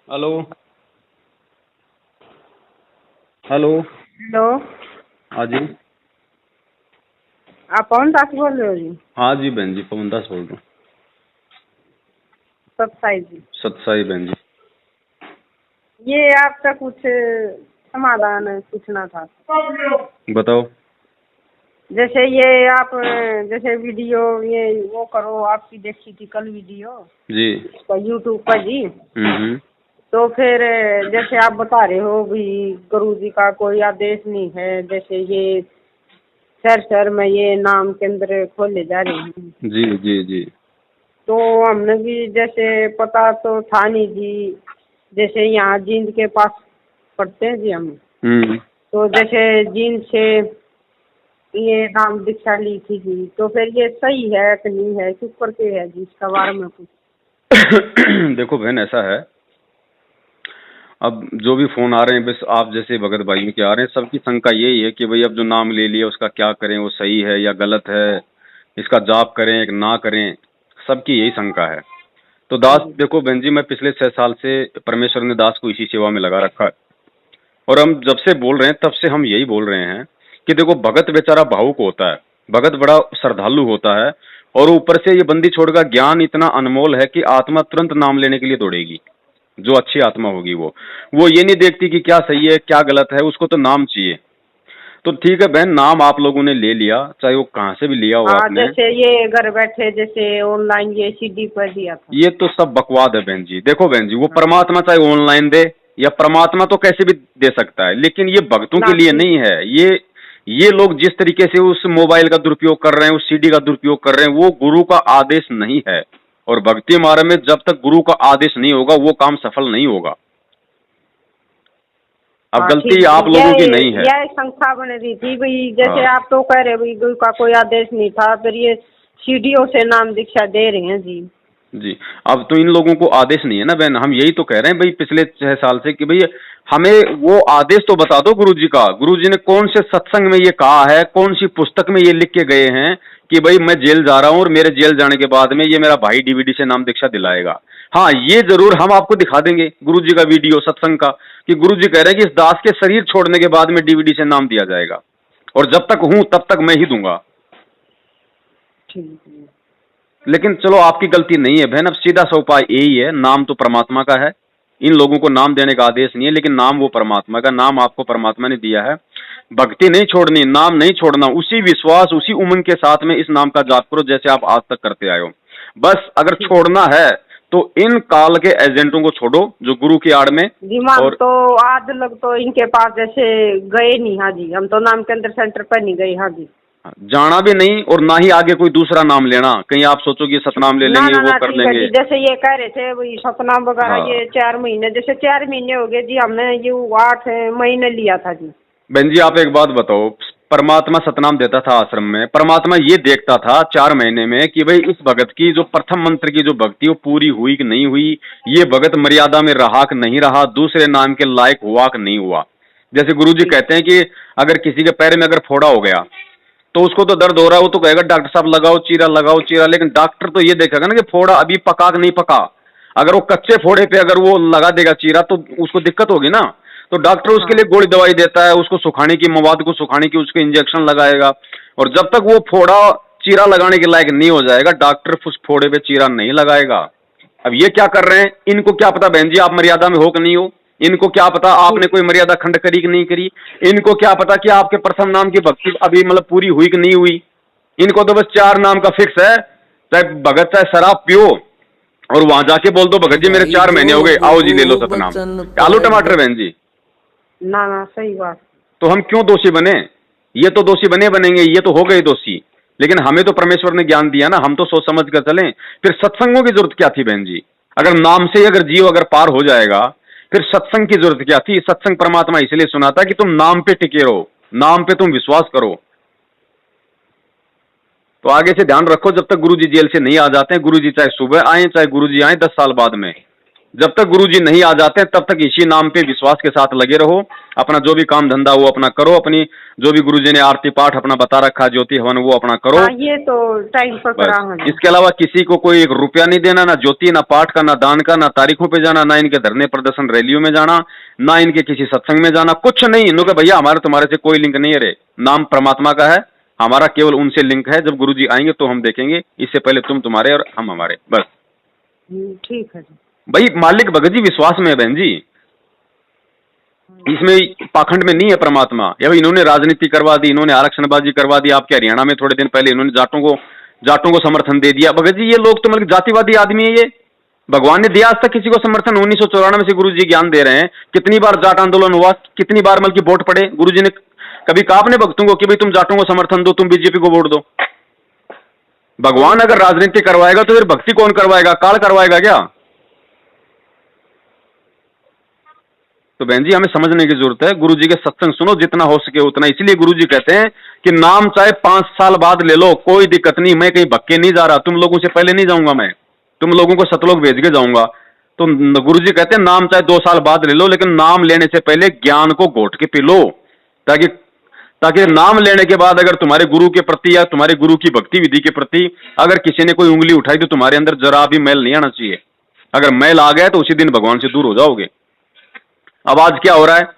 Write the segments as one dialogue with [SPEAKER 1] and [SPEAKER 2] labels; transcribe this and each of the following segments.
[SPEAKER 1] Hello. Hello.
[SPEAKER 2] Hello.
[SPEAKER 1] हाँ जी।
[SPEAKER 2] आप पवन दास बोल रहे हो जी?
[SPEAKER 1] हाँ जी बहन जी, पवन दास बोल रहा हूँ।
[SPEAKER 2] सत्साई जी।
[SPEAKER 1] सतसाई बहन जी।
[SPEAKER 2] ये आपका कुछ समाधान पूछना था।
[SPEAKER 1] बताओ।
[SPEAKER 2] जैसे ये आप जैसे वीडियो ये वो करो, आपकी देखी थी कल वीडियो
[SPEAKER 1] जी।
[SPEAKER 2] यूट्यूब पर जी।
[SPEAKER 1] हम्म।
[SPEAKER 2] तो फिर जैसे आप बता रहे हो भी गुरु जी का कोई आदेश नहीं है, जैसे ये शहर शहर में ये नाम केंद्र खोले जा रहे हैं।
[SPEAKER 1] जी जी जी।
[SPEAKER 2] तो हमने भी जैसे पता तो था नहीं जी, जैसे यहाँ जींद के पास पढ़ते हैं जी हम।
[SPEAKER 1] हम्म।
[SPEAKER 2] तो जैसे जींद से ये नाम दीक्षा ली थी जी, तो फिर ये सही है कि नहीं है, किस पर के है जी, इसका बारे में कुछ।
[SPEAKER 1] देखो बहन, ऐसा है, अब जो भी फोन आ रहे हैं, बस आप जैसे भगत भाइयों के आ रहे हैं, सबकी शंका यही है कि भाई अब जो नाम ले लिया उसका क्या करें, वो सही है या गलत है, इसका जाप करें या ना करें, सबकी यही शंका है। तो दास, देखो बहन जी, मैं पिछले 6 साल से परमेश्वर ने दास को इसी सेवा में लगा रखा है, और हम जब से बोल रहे हैं तब से हम यही बोल रहे हैं कि देखो, भगत बेचारा भावुक होता है, भगत बड़ा श्रद्धालु होता है, और ऊपर से ये बंदी छोड़ का ज्ञान इतना अनमोल है कि आत्मा तुरंत नाम लेने के लिए दौड़ेगी। जो अच्छी आत्मा होगी वो ये नहीं देखती कि क्या सही है क्या गलत है, उसको तो नाम चाहिए। तो ठीक है बहन, नाम आप लोगों ने ले लिया, चाहे वो कहाँ से भी लिया हो
[SPEAKER 2] हाँ,
[SPEAKER 1] आपने,
[SPEAKER 2] जैसे ये घर बैठे जैसे ऑनलाइन ये सीडी पर दिया था।
[SPEAKER 1] ये तो सब बकवाद है बहन जी। देखो बहन जी, वो
[SPEAKER 2] हाँ।
[SPEAKER 1] परमात्मा चाहे ऑनलाइन दे या परमात्मा तो कैसे भी दे सकता है, लेकिन ये भक्तों
[SPEAKER 2] ना
[SPEAKER 1] के लिए
[SPEAKER 2] ठीक।
[SPEAKER 1] नहीं है। ये लोग जिस तरीके से उस मोबाइल का दुरुपयोग कर रहे हैं, उस सीडी का दुरुपयोग कर रहे हैं, वो गुरु का आदेश नहीं है। और भक्ति मार्ग में जब तक गुरु का आदेश नहीं होगा वो काम सफल नहीं होगा। अब
[SPEAKER 2] हाँ
[SPEAKER 1] गलती
[SPEAKER 2] ठीक।
[SPEAKER 1] आप लोगों की नहीं है।
[SPEAKER 2] यह संख्या बन रही थी भाई, जैसे
[SPEAKER 1] हाँ
[SPEAKER 2] आप तो कह रहे भाई गुरु का कोई आदेश नहीं था, फिर ये सीडीओ से नाम दीक्षा दे रहे हैं जी।
[SPEAKER 1] जी। अब तो इन लोगों को आदेश नहीं है ना बहन, हम यही तो कह रहे हैं भाई पिछले 6 साल से कि भाई हमें वो आदेश तो बता दो गुरु जी का। गुरु जी ने कौन से सत्संग में ये कहा है, कौन सी पुस्तक में ये लिख के गए हैं कि भाई मैं जेल जा रहा हूं और मेरे जेल जाने के बाद में ये मेरा भाई डीवीडी से नाम दीक्षा दिलाएगा। हाँ, ये जरूर हम आपको दिखा देंगे गुरु जी का वीडियो सत्संग का, कि गुरु जी कह रहे हैं कि इस दास के शरीर छोड़ने के बाद में डीवीडी से नाम दिया जाएगा, और जब तक हूं तब तक मैं ही दूंगा।
[SPEAKER 2] ठीक है।
[SPEAKER 1] लेकिन चलो, आपकी गलती नहीं है बहन, अब सीधा सा उपाय यही है, नाम तो परमात्मा का है, इन लोगों को नाम देने का आदेश नहीं है, लेकिन नाम वो परमात्मा का, नाम आपको परमात्मा ने दिया है। भक्ति नहीं छोड़नी, नाम नहीं छोड़ना, उसी विश्वास उसी उमंग के साथ में इस नाम का जाप करो जैसे आप आज तक करते आए हो। बस अगर छोड़ना है तो इन काल के एजेंटों को छोड़ो जो गुरु की आड़ में।
[SPEAKER 2] दिमाग
[SPEAKER 1] और
[SPEAKER 2] तो आज लोग तो इनके पास जैसे गए नहीं। हाँ जी, हम तो नाम केंद्र सेंटर पर नहीं गए। हाँ जी।
[SPEAKER 1] जाना भी नहीं, और ना ही आगे कोई दूसरा नाम लेना, कहीं आप सोचो कि सतनाम ले
[SPEAKER 2] ना
[SPEAKER 1] लेंगे
[SPEAKER 2] ना
[SPEAKER 1] वो
[SPEAKER 2] ना,
[SPEAKER 1] कर
[SPEAKER 2] ठीक है
[SPEAKER 1] लेंगे।
[SPEAKER 2] जी। जैसे ये कह रहे थे वही सतनाम वगैरह,
[SPEAKER 1] हाँ
[SPEAKER 2] ये 4 महीने, जैसे 4 महीने हो गए जी, हमने ये 8 महीने लिया था जी।
[SPEAKER 1] बहन जी, आप एक बात बताओ, परमात्मा सतनाम देता था आश्रम में, परमात्मा ये देखता था 4 महीने में कि भाई इस भगत की जो प्रथम मंत्र की जो भक्ति वो पूरी हुई कि नहीं हुई, ये भगत मर्यादा में रहा कि नहीं रहा, दूसरे नाम के लायक हुआ कि नहीं हुआ। जैसे गुरुजी कहते हैं कि अगर किसी के पैर में अगर फोड़ा हो गया तो उसको तो दर्द हो रहा है, वो तो कहेगा डॉक्टर साहब लगाओ चीरा लगाओ चीरा, लेकिन डॉक्टर तो ये देखेगा ना कि फोड़ा अभी पका कि नहीं पका। अगर वो कच्चे फोड़े पे अगर वो लगा देगा चीरा तो उसको दिक्कत होगी ना। तो डॉक्टर उसके
[SPEAKER 2] हाँ
[SPEAKER 1] लिए गोली दवाई देता है, उसको सुखाने की, मवाद को सुखाने की, उसके इंजेक्शन लगाएगा, और जब तक वो फोड़ा चीरा लगाने के लायक नहीं हो जाएगा डॉक्टर उस फोड़े पे चीरा नहीं लगाएगा। अब ये क्या कर रहे हैं, इनको क्या पता बहन जी आप मर्यादा में हो कि नहीं हो, इनको क्या पता आपने कोई मर्यादा खंड करी कि नहीं करी, इनको क्या पता कि आपके प्रथम नाम की भक्ति अभी मतलब पूरी हुई कि नहीं हुई। इनको तो बस 4 नाम का फिक्स है, चाहे भगत चाहे शराब पियो और वहां जाके बोल दो भगत जी मेरे 4 महीने हो गए, आओ जी ले लो सतनाम, आलू टमाटर बहन जी।
[SPEAKER 2] ना ना, सही बात।
[SPEAKER 1] तो हम क्यों दोषी बने, ये तो दोषी बनेंगे, ये तो हो गए दोषी, लेकिन हमें तो परमेश्वर ने ज्ञान दिया ना, हम तो सोच समझ कर चलें। फिर सत्संगों की जरूरत क्या थी बहन जी, अगर नाम से अगर जीव अगर पार हो जाएगा फिर सत्संग की जरूरत क्या थी। सत्संग परमात्मा इसलिए सुनाता कि तुम नाम पे टिके रहो, नाम पे तुम विश्वास करो। तो आगे से ध्यान रखो, जब तक गुरुजी जेल से नहीं आ जाते हैं, गुरुजी चाहे सुबह आए चाहे गुरुजी आए 10 साल बाद में, जब तक गुरुजी नहीं आ जाते तब तक इसी नाम पे विश्वास के साथ लगे रहो, अपना जो भी काम धंधा वो अपना करो, अपनी जो भी गुरुजी ने आरती पाठ अपना बता रखा ज्योति हवन वो अपना करो।
[SPEAKER 2] हाँ, ये तो टाइम पर करा है।
[SPEAKER 1] इसके अलावा किसी को कोई 1 रुपया नहीं देना, ना ज्योति, ना पाठ का, ना दान का, ना तारीखों पे जाना, ना इनके धरने प्रदर्शन रैलियों में जाना, ना इनके किसी सत्संग में जाना, कुछ नहीं। इन्होंने कहा भैया हमारे तुम्हारे से कोई लिंक नहीं है रे, नाम परमात्मा का है, हमारा केवल उनसे लिंक है, जब गुरुजी आएंगे तो हम देखेंगे, इससे पहले तुम तुम्हारे और हम हमारे, बस।
[SPEAKER 2] ठीक है जी।
[SPEAKER 1] भाई मालिक भगत जी विश्वास में है बहन जी, इसमें पाखंड में नहीं है परमात्मा। या भाई इन्होंने राजनीति करवा दी, इन्होंने आरक्षणबाजी करवा दी। आपके हरियाणा में थोड़े दिन पहले इन्होंने जाटों को समर्थन दे दिया। भगत जी ये लोग तो मतलब जातिवादी आदमी है ये। भगवान ने दिया आज तक किसी को समर्थन? 1994 से गुरुजी ज्ञान दे रहे हैं, कितनी बार जाट आंदोलन हुआ, कितनी बार मतलब की वोट पड़े? गुरुजी ने कभी कहा अपने भक्तों को कि भाई तुम जाटों को समर्थन दो, तुम बीजेपी को वोट दो? भगवान अगर राजनीति करवाएगा तो फिर भक्ति कौन करवाएगा? काल करवाएगा क्या? तो बहन जी हमें समझने की जरूरत है, गुरुजी के सत्संग सुनो जितना हो सके उतना। इसलिए गुरुजी कहते हैं कि नाम चाहे 5 साल बाद ले लो, कोई दिक्कत नहीं, मैं कहीं भक्के नहीं जा रहा, तुम लोगों से पहले नहीं जाऊंगा, मैं तुम लोगों को सतलोक भेज के जाऊंगा। तो गुरुजी कहते हैं नाम चाहे 2 साल बाद ले लो, लेकिन नाम लेने से पहले ज्ञान को घोट के पी लो, ताकि नाम लेने के बाद अगर तुम्हारे गुरु के प्रति या तुम्हारे गुरु की भक्ति विधि के प्रति अगर किसी ने कोई उंगली उठाई तो तुम्हारे अंदर जरा भी मैल नहीं आना चाहिए। अगर मैल आ गया तो उसी दिन भगवान से दूर हो जाओगे। अब आज क्या हो रहा है,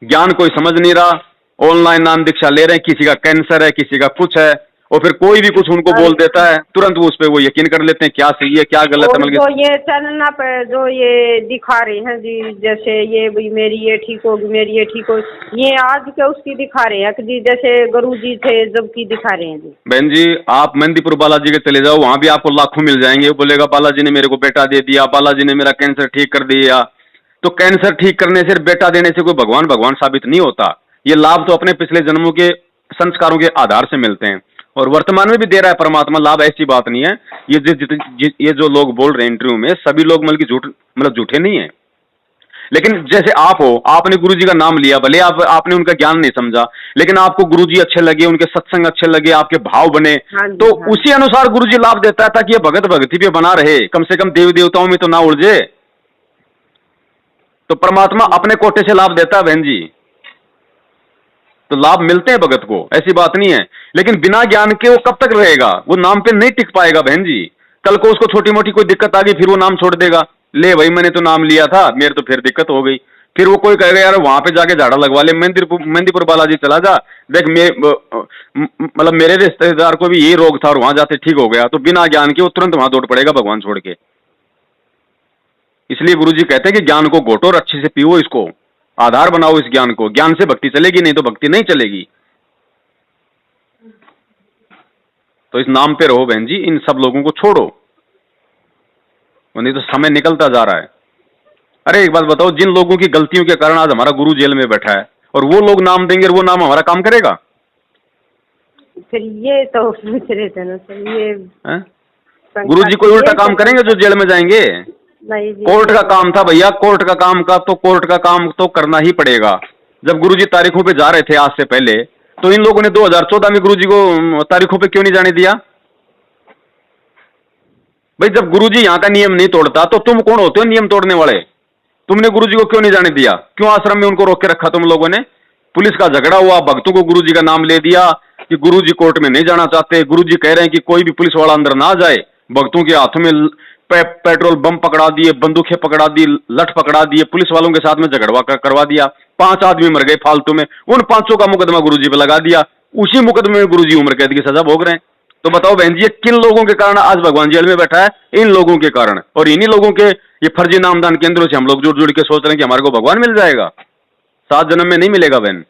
[SPEAKER 1] ज्ञान कोई समझ नहीं रहा, ऑनलाइन नाम दीक्षा ले रहे हैं, किसी का कैंसर है, किसी का कुछ है, और फिर कोई भी कुछ उनको बोल देता है, तुरंत वो उस पर वो यकीन कर लेते हैं, क्या सही है क्या गलत है।
[SPEAKER 2] तो ये चैनल पे जो ये दिखा रहे हैं जी, जैसे ये भाई मेरी ये ठीक होगी, मेरी ये ठीक होगी, ये आज के उसकी दिखा रहे हैं कि जी जैसे गुरुजी थे जब की दिखा रहे हैं जी।
[SPEAKER 1] बहन जी आप मेहंदीपुर बालाजी के चले जाओ, वहां भी आपको लाखों मिल जाएंगे। वो बोलेगा बालाजी ने मेरे को बेटा दे दिया, बालाजी ने मेरा कैंसर ठीक कर दिया। तो कैंसर ठीक करने से, बेटा देने से कोई भगवान साबित नहीं होता। ये लाभ तो अपने पिछले जन्मों के संस्कारों के आधार से मिलते हैं, और वर्तमान में भी दे रहा है परमात्मा लाभ, ऐसी बात नहीं है। ये जो लोग बोल रहे हैं इंटरव्यू में, सभी लोग मतलब झूठे नहीं है। लेकिन जैसे आप हो, आपने गुरुजी का नाम लिया, भले आपने उनका ज्ञान नहीं समझा, लेकिन आपको गुरुजी अच्छे लगे, उनके सत्संग अच्छे लगे, आपके भाव बने, तो उसी अनुसार गुरुजी लाभ देता है, ताकि ये भगत भक्ति पे बना रहे, कम से कम देवी देवताओं में तो ना उलझे। तो परमात्मा अपने कोटे से लाभ देता है बहन जी, तो लाभ मिलते हैं भगत को, ऐसी बात नहीं है। लेकिन बिना ज्ञान के वो कब तक रहेगा? वो नाम पे नहीं टिक पाएगा बहन जी। कल को उसको छोटी मोटी कोई दिक्कत आ गई, फिर वो नाम छोड़ देगा। ले भाई मैंने तो नाम लिया था, मेरे तो फिर दिक्कत हो गई। फिर वो कोई कहेगा यार वहां पे जाके झाड़ा लगवा ले, मेहंदीपुर बालाजी चला जा, देख मतलब मेरे रिश्तेदार को भी यही रोग था और वहां जाते ठीक हो गया। तो बिना ज्ञान के वो तुरंत वहां दौड़ पड़ेगा भगवान छोड़ के। इसलिए गुरुजी कहते हैं कि ज्ञान को घोटो और अच्छे से पीओ, इसको आधार बनाओ इस ज्ञान को। ज्ञान से भक्ति चलेगी, नहीं तो भक्ति नहीं चलेगी। तो इस नाम पे रहो बहन जी, इन सब लोगों को छोड़ो, नहीं तो समय निकलता जा रहा है। अरे एक बात बताओ, जिन लोगों की गलतियों के कारण आज हमारा गुरु जेल में बैठा है, और वो लोग नाम देंगे और वो नाम हमारा काम करेगा?
[SPEAKER 2] फिर ये तो सोच रहे थे ना सर, ये
[SPEAKER 1] गुरु जी कोई उल्टा काम करेंगे जो जेल में जाएंगे?
[SPEAKER 2] नहीं,
[SPEAKER 1] कोर्ट का काम था भैया, कोर्ट का काम तो करना ही पड़ेगा। जब गुरुजी तारीखों पे जा रहे थे आज से पहले, तो इन लोगों ने 2014 में गुरुजी को तारीखों पे क्यों नहीं जाने दिया? भाई जब गुरुजी यहाँ का नियम नहीं तोड़ता तो तुम कौन होते हो नियम तोड़ने वाले? तुमने गुरुजी को क्यों नहीं जाने दिया? क्यों आश्रम में उनको रोक के रखा तुम लोगों ने? पुलिस का झगड़ा हुआ, भक्तों को गुरुजी का नाम ले दिया कि गुरुजी कोर्ट में नहीं जाना चाहते। गुरुजी कह रहे हैं कि कोई भी पुलिस वाला अंदर ना जाए। भक्तों के हाथों में पेट्रोल बम पकड़ा दिए, बंदूकें पकड़ा दी, लठ पकड़ा दिए, पुलिस वालों के साथ में झगड़वा करवा दिया। 5 आदमी मर गए फालतू में। उन 5 का मुकदमा गुरुजी पे लगा दिया। उसी मुकदमे में गुरुजी उम्र कैद की सजा भोग रहे हैं। तो बताओ बहन जी, किन लोगों के कारण आज भगवान जेल में बैठा है? इन लोगों के कारण। और इन्हीं लोगों के ये फर्जी नामदान केंद्रों से हम लोग जुड़ जुड़ के सोच रहे हैं कि हमारे को भगवान मिल जाएगा। 7 जन्म में नहीं मिलेगा बहन।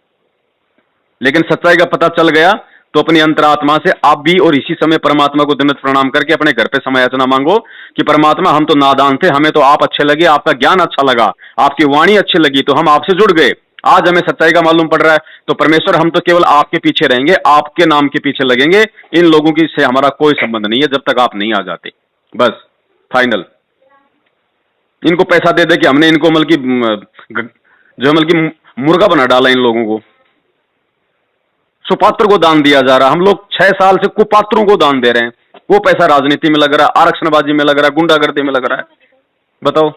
[SPEAKER 1] लेकिन सच्चाई का पता चल गया तो अपनी अंतरात्मा से आप भी और इसी समय परमात्मा को दंडवत प्रणाम करके अपने घर पे समय याचना मांगो कि परमात्मा हम तो नादान थे, हमें तो आप अच्छे लगे, आपका ज्ञान अच्छा लगा, आपकी वाणी अच्छी लगी, तो हम आपसे जुड़ गए। आज हमें सच्चाई का मालूम पड़ रहा है, तो परमेश्वर हम तो केवल आपके पीछे रहेंगे, आपके नाम के पीछे लगेंगे। इन लोगों की से हमारा कोई संबंध नहीं है जब तक आप नहीं आ जाते। बस फाइनल। इनको पैसा दे दे कि हमने इनको मुर्गा बना डाला। इन लोगों को सुपात्र को दान दिया जा रहा। हम लोग 6 साल से कुपात्रों को दान दे रहे हैं। वो पैसा राजनीति में लग रहा है, आरक्षणबाजी में लग रहा है, गुंडागर्दी में लग रहा है। बताओ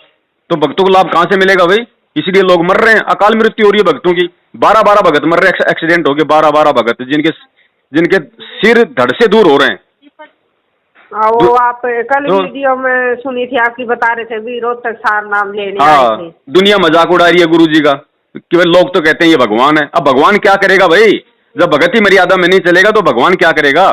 [SPEAKER 1] तो भक्तों को लाभ कहां से मिलेगा भाई? इसीलिए लोग मर रहे हैं, अकाल मृत्यु हो रही है भक्तों की। 12-12 भगत मर रहे हैं, एक्सीडेंट हो गए 12-12 भगत, जिनके जिनके सिर धड़ से दूर हो रहे हैं।
[SPEAKER 2] वो आप कल वीडियो में सुनी थी, आपकी बता रहे थे भी रोहतक सार नाम लेने आए थे।
[SPEAKER 1] दुनिया मजाक उड़ा रही है गुरु जी का कि भाई लोग तो कहते हैं ये भगवान है। अब भगवान क्या करेगा भाई? जब भगत ही मर्यादा में नहीं चलेगा तो भगवान क्या करेगा?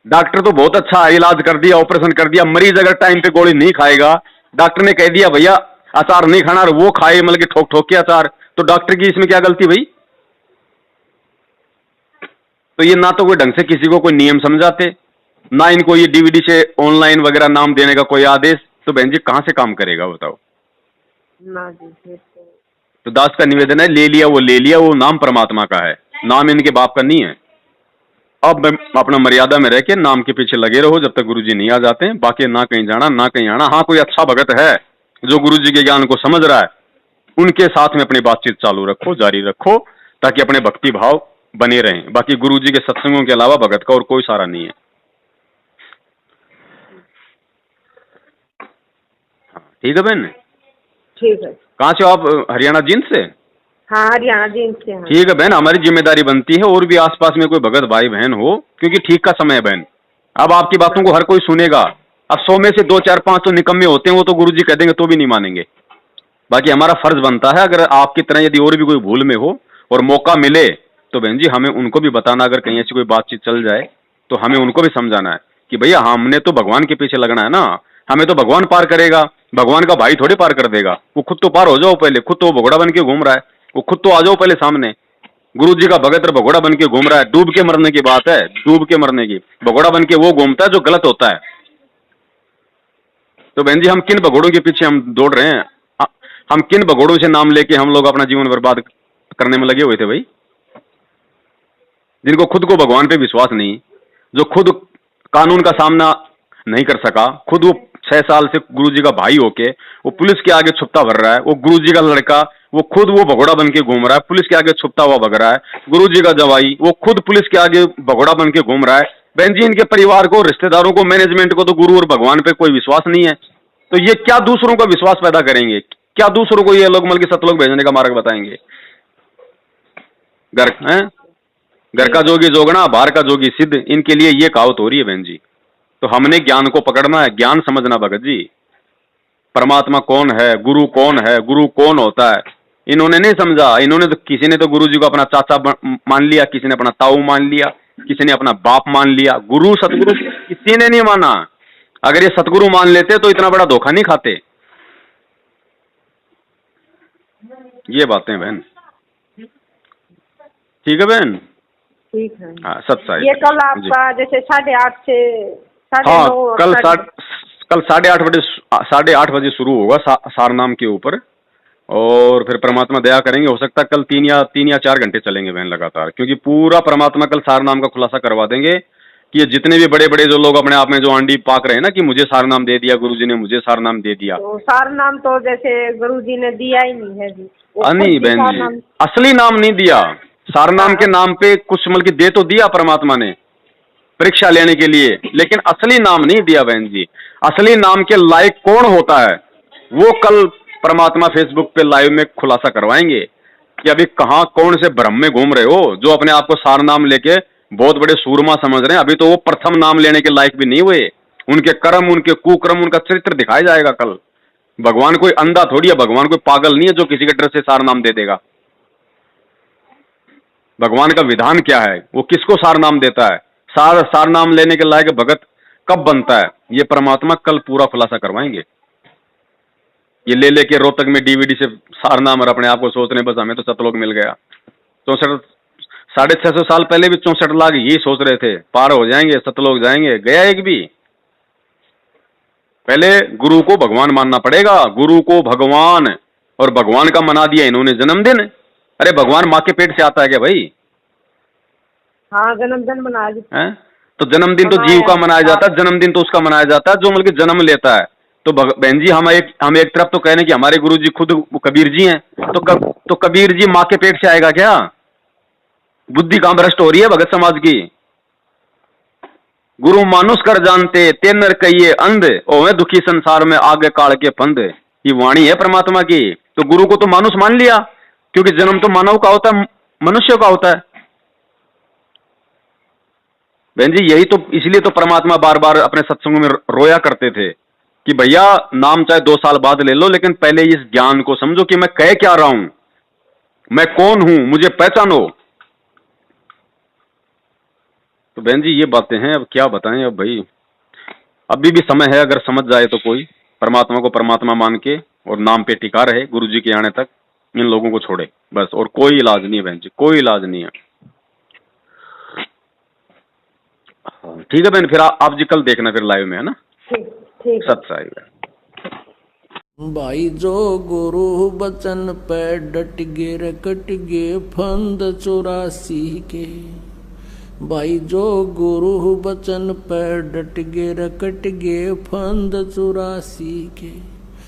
[SPEAKER 1] डॉक्टर तो बहुत अच्छा इलाज कर दिया, ऑपरेशन कर दिया, मरीज अगर टाइम पे गोली नहीं खाएगा, डॉक्टर ने कह दिया भैया अचार नहीं खाना और वो खाए मतलब कि ठोक ठोक के अचार, तो डॉक्टर की इसमें क्या गलती भाई? तो ये ना तो कोई ढंग से किसी को कोई नियम समझाते, ना इनको ये डीवीडी से ऑनलाइन वगैरह नाम देने का कोई आदेश, तो बहन जी कहां से काम करेगा बताओ?
[SPEAKER 2] ना जी।
[SPEAKER 1] तो दास का निवेदन है, ले लिया, वो नाम परमात्मा का है, नाम इनके बाप का नहीं है। अब अपना मर्यादा में रह के नाम के पीछे लगे रहो जब तक गुरुजी नहीं आ जाते हैं, बाकी ना कहीं जाना ना कहीं आना। हाँ, कोई अच्छा भगत है जो गुरुजी के ज्ञान को समझ रहा है, उनके साथ में अपनी बातचीत चालू रखो, जारी रखो, ताकि अपने भक्ति भाव बने रहें। बाकी गुरुजी के सत्संगों के अलावा भगत का और कोई सहारा नहीं है। ठीक है बहन?
[SPEAKER 2] ठीक है।
[SPEAKER 1] कहाँ से आप? हरियाणा जींद से?
[SPEAKER 2] हाँ, हरियाणा जींद से। हाँ।
[SPEAKER 1] ठीक है बहन, हमारी जिम्मेदारी बनती है और भी आसपास में कोई भगत भाई बहन हो, क्योंकि ठीक का समय है बहन। अब आपकी बातों को हर कोई सुनेगा। अब 100 में से 2, 4, 5 तो निकम्मे होते हैं, वो तो गुरुजी कह देंगे तो भी नहीं मानेंगे। बाकी हमारा फर्ज बनता है, अगर आपकी तरह यदि और भी कोई भूल में हो और मौका मिले तो बहन जी हमें उनको भी बताना। अगर कहीं ऐसी कोई बातचीत चल जाए तो हमें उनको भी समझाना है कि भैया हमने तो भगवान के पीछे लगना है ना, हमें तो भगवान पार करेगा, भगवान का भाई थोड़ी पार कर देगा। वो खुद तो पार हो जाओ पहले, खुद तो भगोड़ा बन के घूम रहा है, वो खुद तो आ जाओ पहले सामने। गुरु जी का भगत भगोड़ा बन के घूम रहा है, डूब के मरने की बात है, डूब के मरने की। भगोड़ा बन के वो घूमता है जो गलत होता है। तो बहन जी हम किन भगोड़ों के पीछे हम दौड़ रहे हैं? हम किन भगोड़ों से नाम लेके हम लोग अपना जीवन बर्बाद करने में लगे हुए थे भाई? जिनको खुद को भगवान पे विश्वास नहीं, जो खुद कानून का सामना नहीं कर सका, खुद वो 6 साल से गुरुजी का भाई होके वो पुलिस के आगे छुपता भर रहा है, वो गुरुजी का लड़का वो खुद वो भगोड़ा बन के घूम रहा है, पुलिस के आगे छुपता हुआ भग रहा है। गुरुजी का जवाई वो खुद पुलिस के आगे भगोड़ा बन के घूम रहा है। बहन जी इनके परिवार को, रिश्तेदारों को, मैनेजमेंट को तो गुरु और भगवान पे कोई विश्वास नहीं है, तो ये क्या दूसरों का विश्वास पैदा करेंगे? क्या दूसरों को ये लोग मतलब कि सतलोक भेजने का मार्ग बताएंगे? घर का जोगी जोगना, बाहर का जोगी सिद्ध, इनके लिए ये कहावत हो रही है बहन जी। तो हमने ज्ञान को पकड़ना है, ज्ञान समझना भगत जी। परमात्मा कौन है, गुरु कौन है, गुरु कौन होता है, इन्होंने नहीं समझा। इन्होंने तो, किसी ने तो गुरु जी को अपना चाचा मान लिया, किसी ने अपना ताऊ मान लिया, किसी ने अपना बाप मान लिया। गुरु सतगुरु किसी ने नहीं माना। अगर ये सतगुरु मान लेते तो इतना बड़ा धोखा नहीं खाते। ये बातें बहन। ठीक है बहन? ठीक है। हाँ, सत्साई।
[SPEAKER 2] ये कल आपका जैसे 8:30 से 9:30।
[SPEAKER 1] कल 8:30 बजे शुरू होगा सार नाम के ऊपर, और फिर परमात्मा दया करेंगे, हो सकता है कल 3 या 4 घंटे चलेंगे बहन लगातार, क्योंकि पूरा परमात्मा कल सार नाम का खुलासा करवा देंगे कि ये जितने भी बड़े बड़े जो लोग अपने आप में जो आंडी पाक रहे हैं ना कि मुझे सार नाम दे दिया गुरुजी ने, मुझे सार नाम दे दिया,
[SPEAKER 2] तो सार नाम तो जैसे गुरुजी ने दिया ही नहीं है जी।
[SPEAKER 1] नहीं बहन जी, असली नाम नहीं दिया। सार नाम के नाम पे कुछ मतलब दे तो दिया परमात्मा ने परीक्षा लेने के लिए, लेकिन असली नाम नहीं दिया बहन जी। असली नाम के लायक कौन होता है वो कल परमात्मा फेसबुक पे लाइव में खुलासा करवाएंगे कि अभी कहाँ कौन से भ्रम में घूम रहे हो, जो अपने आप को सार नाम लेके बहुत बड़े सूरमा समझ रहे हैं। अभी तो वो प्रथम नाम लेने के लायक भी नहीं हुए। उनके कर्म, उनके कुकर्म, उनका चरित्र दिखाया जाएगा कल। भगवान कोई अंधा थोड़ी है, भगवान कोई पागल नहीं है जो किसी के डर से सार नाम दे देगा। भगवान का विधान क्या है, वो किसको सार नाम देता है, सार नाम लेने के लायक भगत कब बनता है, ये परमात्मा कल पूरा खुलासा करवाएंगे। ये ले लेके रोहतक में डीवीडी से सार नाम और अपने आप को सोच रहे बस हमें तो सतलोक मिल गया। 650 साल पहले भी 64 लाख यही सोच रहे थे पार हो जाएंगे, सतलोक जाएंगे, गया एक भी। पहले गुरु को भगवान मानना पड़ेगा, गुरु को भगवान, और भगवान का मना दिया इन्होंने जन्मदिन। अरे भगवान माँ के पेट से आता है क्या भाई?
[SPEAKER 2] हाँ, जन्मदिन मना दिया है।
[SPEAKER 1] तो जन्मदिन तो जीव का मनाया जाता है, जन्मदिन तो उसका मनाया जाता है जो मतलब जन्म लेता है। तो बहन जी हम एक तरफ तो कह रहे हैं कि हमारे गुरु जी खुद कबीर जी हैं, तो कबीर जी माँ के पेट से आएगा क्या? बुद्धि कहां भ्रष्ट हो रही है भगत समाज की? गुरु मानुष कर जानते ते नर कहिए अंध, ओवे दुखी संसार में आगे काल के फंद। ये वाणी है परमात्मा की। तो गुरु को तो मानुष मान लिया, क्योंकि जन्म तो मानव का होता है, मनुष्य का होता है। बहन जी यही तो, इसलिए तो परमात्मा बार बार अपने सत्संगों में रोया करते थे कि भैया नाम चाहे 2 साल बाद ले लो, लेकिन पहले इस ज्ञान को समझो कि मैं कह क्या रहा हूं, मैं कौन हूं, मुझे पहचानो। तो बहन जी ये बातें हैं, अब क्या बताएं। अब भाई अभी भी समय है, अगर समझ जाए तो कोई परमात्मा को परमात्मा मान के और नाम पे टिका रहे गुरु जी के आने तक, इन लोगों को छोड़े बस, और कोई इलाज नहीं है बहन जी, कोई इलाज नहीं है। हाँ, ठीक है बहन, फिर आप जी कल देखना फिर लाइव में, है ना।
[SPEAKER 2] ठीक ठीक।
[SPEAKER 1] सत्साई है।
[SPEAKER 3] भाई जो गुरु बचन पे डट गे रे कट गे फंद 84 के। भाई जो गुरु बचन पे डट गे रे कट गे फंद 84 के।